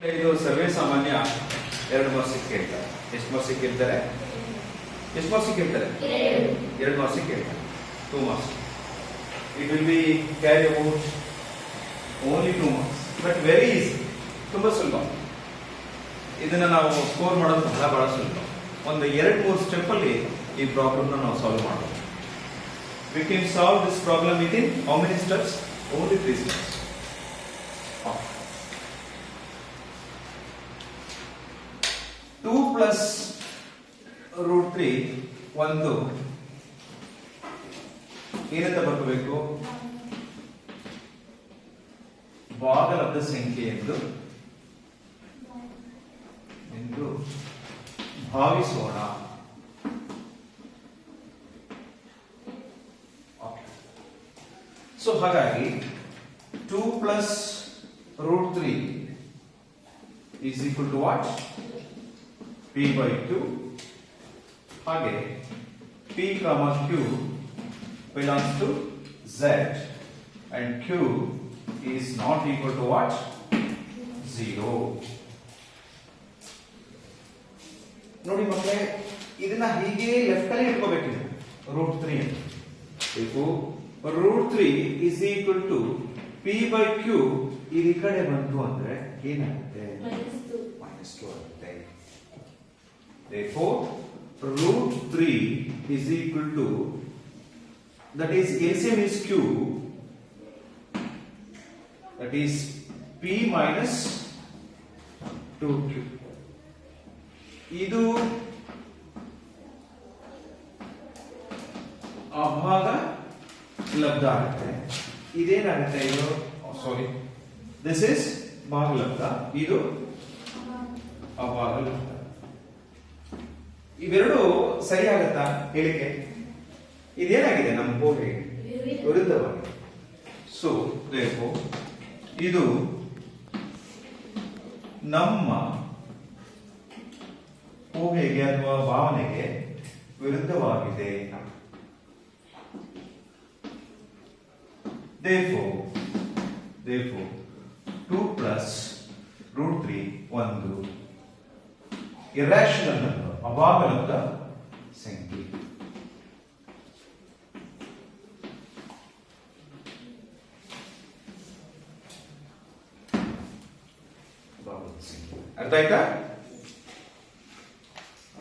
ಇದು ಸರ್ವೇ ಸಾಮಾನ್ಯ 2 ಮಾರ್ಕ್ಸ್ ಕೇಳ್ತಾರೆ. ಎಷ್ಟು ಮಾರ್ಕ್ಸ್ ಕೇಳ್ತಾರೆ? ಎಷ್ಟು ಮಾರ್ಕ್ಸ್ ಕೇಳ್ತಾರೆ? 2 ಮಾರ್ಕ್ಸ್ ಕೇಳ್ತಾರೆ. 2 marks. It will be carry about only 2 marks. But very easy. ತುಂಬಾ ಸುಲಭ. ಇದನ್ನ ನಾವು ಸ್ಕೋರ್ ಮಾಡೋದು ಬಹಳ ಸುಲಭ. ಒಂದು 2-3 ಸ್ಟೆಪ್ ಅಲ್ಲಿ ಈ ಪ್ರಾಬ್ಲಮ್ ನಾವು ಸಾಲ್ವ್ ಮಾಡಬಹುದು. We can solve this problem within how many steps? Only 3 steps. 2 plus root 3 ಒಂದು ಏನಂತ ಬರ್ಕೋಬೇಕು? ಭಾಗಲಬ್ಧ ಸಂಖ್ಯೆ ಎಂದು ಭಾವಿಸೋಣ. ಸೊ ಹಾಗಾಗಿ 2 plus root 3 is equal to what? P by Q. ಹಾಗೆ P, Q belongs to Z and Q is not equal to what? 0. ನೋಡಿ ಮಕ್ಕಳೇ, ಇದನ್ನ ಹೀಗೆ ಲೆಫ್ಟ್ ಅಲ್ಲಿ ಇಟ್ಕೋಬೇಕಿದೆ. ರೂಟ್ 3 ಇವು root 3 is equal to P by Q. ಈ ಕಡೆ ಬಂತು ಅಂದ್ರೆ ಏನಾಗುತ್ತೆ? -2 ಆಗುತ್ತೆ. Therefore, root 3 is equal to, that is LCM is Q, that is P minus 2Q. ಇದು ಅಭಾಗ ಲಬ್ಧ ಆಗುತ್ತೆ. ಇದೇನಾಗುತ್ತೆ? ಇದು ಸಾರಿ, ದಿಸ್ ಇಸ್ ಭಾಗಲಬ್ಧ, ಇದು ಅಭಾಗ ಲಬ್ಧ. ಇವೆರಡು ಸರಿ ಆಗತ್ತಾ ಹೇಳಿಕೆ? ಇದೇನಾಗಿದೆ? ನಮ್ಮ ಊಹೆಗೆ ವಿರುದ್ಧವಾಗಿದೆ. ಸೊ therefore ಇದು ನಮ್ಮ ಊಹೆಗೆ ಅಥವಾ ಭಾವನೆಗೆ ವಿರುದ್ಧವಾಗಿದೆ. therefore 2 plus root 3 ಒಂದು irrational number, ಅಭಾಗಲಬ್ಧ ಸಂಖ್ಯೆ. ಅರ್ಥ ಆಯ್ತಾ?